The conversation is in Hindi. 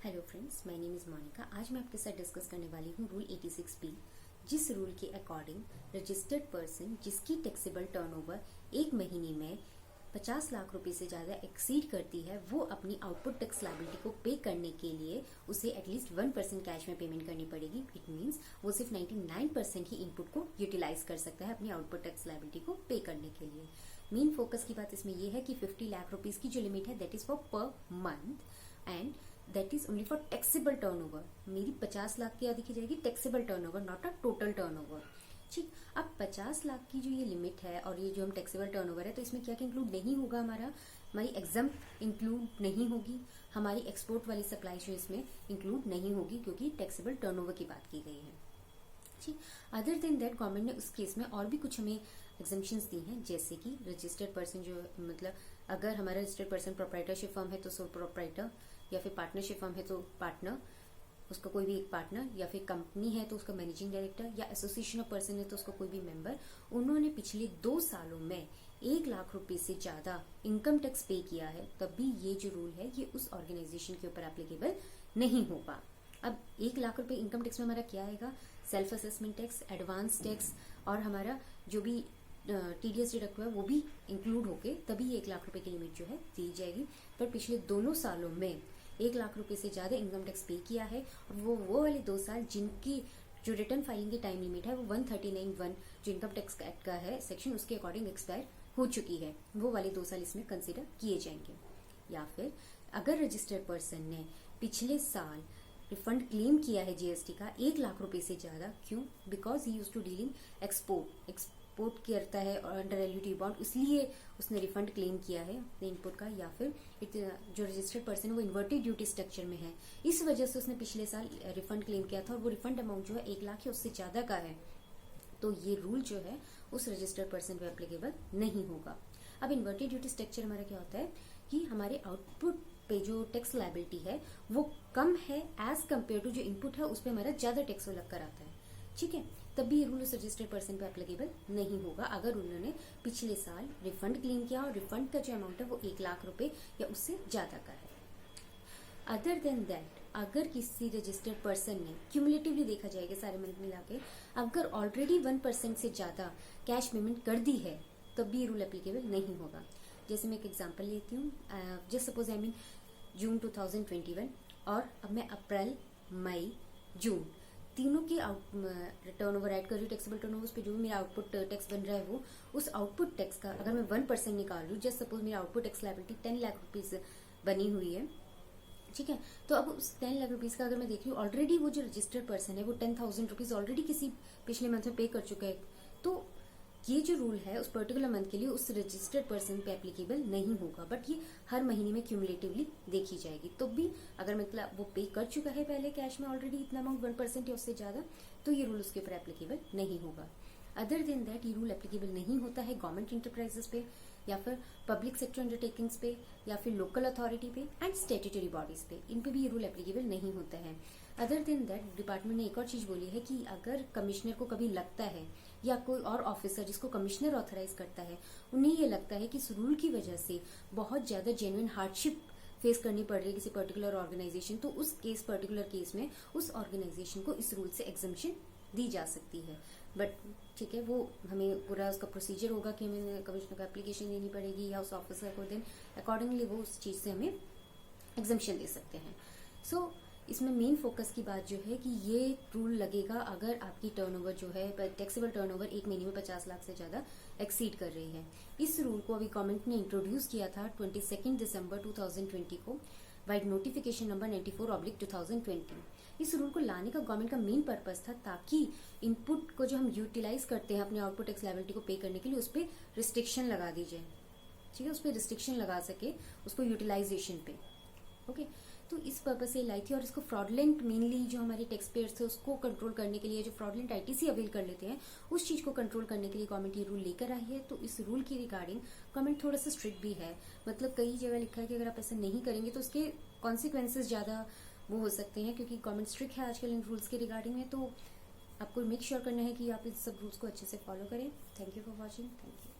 Hello friends, my name is Monika. आज मैं आपके साथ डिस्कस करने वाली हूँ रूल 86B, जिस रूल के अकॉर्डिंग रजिस्टर्ड पर्सन जिसकी टैक्सेबल टर्नओवर एक महीने में 50 लाख रुपए से ज़्यादा एक्सीड करती है, वो अपनी आउटपुट टैक्स लायबिलिटी को पे करने के लिए उसे एटलीस्ट 1% कैश में पेमेंट करनी पड़ेगी। इट मीन्स वो सिर्फ 99% ही इनपुट को यूटिलाइज कर सकता है अपनी आउटपुट टैक्स लायबिलिटी को पे करने के लिए। मेन फोकस की बात इसमें यह है कि 50 लाख रुपीज की जो लिमिट है that is for per month and that is only for taxable turnover. मेरी 50 लाख की देखी जाएगी taxable turnover, not a total turnover. ठीक, अब 50 लाख की जो ये लिमिट है और ये जो हम टैक्सेबल टर्नओवर है, तो इसमें क्या क्या इंक्लूड नहीं होगा, हमारी एग्जाम इंक्लूड नहीं होगी, हमारी एक्सपोर्ट वाली सप्लाई जो इसमें इंक्लूड नहीं होगी, क्योंकि टैक्सेबल टर्नओवर की बात की गई है। ठीक, अदर देन दैट गवर्नमेंट ने उस केस में और भी कुछ हमें एग्जाम्पशंस दी हैं, जैसे कि रजिस्टर्ड पर्सन जो मतलब अगर हमारा रजिस्टर्ड पर्सन प्रोप्राइटरशिप फर्म है तो सोल प्रोप्राइटर, या फिर पार्टनरशिप फर्म है तो पार्टनर, उसका कोई भी एक पार्टनर, या फिर कंपनी है तो उसका मैनेजिंग डायरेक्टर, या एसोसिएशन ऑफ पर्सन है तो उसका कोई भी मेंबर, उन्होंने पिछले 2 सालों में 1 लाख रुपए से ज्यादा इनकम टैक्स पे किया है, तब भी ये जो रूल है ये उस ऑर्गेनाइजेशन के ऊपर एप्लीकेबल नहीं होगा। अब 1 लाख रुपए इनकम टैक्स में हमारा क्या आएगा? Self assessment tax, advance tax और हमारा जो भी टीडीएस डिडक्ट हुआ है वो भी इंक्लूड होके तभी 1 लाख रुपए की लिमिट जो है दी जाएगी। पर पिछले दोनों सालों में 1 लाख रुपए से ज्यादा इनकम टैक्स पे किया है, वो वाले 2 साल जिनकी जो रिटर्न फाइलिंग की टाइम लिमिट है वो 139(1) जो इनकम टैक्स एक्ट का है सेक्शन, उसके अकॉर्डिंग एक्सपायर हो चुकी है, वो वाले 2 साल इसमें कंसिडर किए जाएंगे। या फिर अगर रजिस्टर्ड पर्सन ने पिछले साल रिफंड क्लेम किया है जीएसटी का 1 लाख रुपए से ज्यादा, क्यों? Because he used to dealing export करता है और अंडर एलयूटी बॉन्ड, इसलिए उसने रिफंड क्लेम किया है अपने इनपुट का। या फिर जो रजिस्टर्ड पर्सन है वो इन्वर्टेड ड्यूटी स्ट्रक्चर में है, इस वजह से उसने पिछले साल रिफंड क्लेम किया था और वो रिफंड अमाउंट जो है 1 लाख या उससे ज्यादा का है, तो ये रूल जो है उस रजिस्टर्ड पर्सन पे एप्लीकेबल नहीं होगा। अब इन्वर्टेड ड्यूटी स्ट्रक्चर हमारा क्या होता है कि हमारे आउटपुट पे जो टैक्स लायबिलिटी है वो कम है एज कम्पेयर टू जो इनपुट है, उस पर हमारा ज्यादा टैक्स लग कर आता है। ठीक है, तब भी ये रूल उस रजिस्टर्ड पर्सन पे एप्लीकेबल नहीं होगा अगर उन्होंने पिछले साल रिफंड क्लेम किया और रिफंड का जो अमाउंट है वो 1 लाख रुपए या उससे ज्यादा का है। अदर देन दैट अगर किसी रजिस्टर्ड पर्सन ने क्यूमुलेटिवली देखा जाएगा सारे मंथ मिला के, अगर ऑलरेडी 1% से ज्यादा कैश पेमेंट कर दी है, तब भी ये रूल एप्लीकेबल नहीं होगा। जैसे मैं एक एग्जांपल लेती हूँ, जस्ट सपोज आई मीन जून 2021 और अब मैं अप्रैल, मई, जून तीनों की टर्न ओवर एड कर रही हूँ टैक्सेबल टर्न ओवर पे, जो भी मेरा आउटपुट टैक्स बन रहा है वो उस आउटपुट टैक्स का अगर मैं 1% निकाल रही हूँ, जस्ट सपोज मेरा output tax liability 10 lakh rupees बनी हुई है। ठीक है, तो अब उस 10 लाख रुपीज का अगर मैं देख रही हूँ ऑलरेडी वो जो रजिस्टर्ड पर्सन है वो 10,000 रुपीज ऑलरेडी किसी पिछले मंथ में पे कर चुका है, तो ये जो रूल है उस पर्टिकुलर मंथ के लिए उस रजिस्टर्ड पर्सन पे एप्लीकेबल नहीं होगा। बट ये हर महीने में क्यूमुलेटिवली देखी जाएगी, तो भी अगर मतलब वो पे कर चुका है पहले कैश में ऑलरेडी इतना अमाउंट 1% या उससे ज्यादा, तो ये रूल उसके ऊपर एप्लीकेबल नहीं होगा। अदर देन दैट ये रूल एप्लीकेबल नहीं होता है गवर्नमेंट इंटरप्राइजेस पे, या फिर पब्लिक सेक्टर अंडरटेकिंग्स पे, या फिर लोकल अथॉरिटी पे एंड स्टेट्यूटरी बॉडीज पे, इन पे भी ये रूल एप्लीकेबल नहीं होता है। अदर देन दैट डिपार्टमेंट ने एक और चीज बोली है कि अगर कमिश्नर को कभी लगता है या कोई और ऑफिसर जिसको कमिश्नर ऑथराइज करता है, उन्हें ये लगता है कि इस रूल की वजह से बहुत ज्यादा जेन्युइन हार्डशिप फेस करनी पड़ रही है किसी पर्टिकुलर ऑर्गेनाइजेशन, तो उस पर्टिकुलर केस में उस ऑर्गेनाइजेशन को इस रूल से एग्जम्पशन दी जा सकती है। बट ठीक है, वो हमें पूरा उसका प्रोसीजर होगा कि हमें कमिश्नर को एप्लीकेशन देनी पड़ेगी या उस ऑफिसर को, देन अकॉर्डिंगली वो उस चीज से हमें एग्जम्पशन दे सकते हैं। सो इसमें मेन फोकस की बात जो है कि ये रूल लगेगा अगर आपकी टर्नओवर जो है टैक्सेबल टर्नओवर एक महीने में 50 लाख से ज्यादा एक्सीड कर रही है। इस रूल को अभी गवर्नमेंट ने इंट्रोड्यूस किया था 22 दिसंबर 2020 को बाय नोटिफिकेशन नंबर 94/2020। इस रूल को लाने का गवर्नमेंट का मेन पर्पस था ताकि इनपुट को जो हम यूटिलाइज करते हैं अपने आउटपुट टैक्स लायबिलिटी को पे करने के लिए उस पर रिस्ट्रिक्शन लगा दी जाए। ठीक है, उस पर रिस्ट्रिक्शन लगा सके उसको यूटिलाइजेशन पे। ओके, तो इस पर्पज से लाई थी, और इसको फ्रॉडलेंट मेनली जो हमारे टैक्स पेयर्स थे उसको कंट्रोल करने के लिए, जो फ्रॉडलेंट आईटीसी अवेल कर लेते हैं उस चीज को कंट्रोल करने के लिए गवर्नमेंट ये रूल लेकर आई है। तो इस रूल की रिगार्डिंग गवर्नमेंट थोड़ा सा स्ट्रिक्ट भी है, मतलब कई जगह लिखा है कि अगर आप ऐसा नहीं करेंगे तो उसके कॉन्सिक्वेंसेज ज्यादा वो हो सकते हैं, क्योंकि गवर्नमेंट स्ट्रिक्ट है आजकल इन रूल्स के रिगार्डिंग में। तो आपको मेक श्योर करना है कि आप इस सब रूल्स को अच्छे से फॉलो करें। Thank you for watching. Thank you.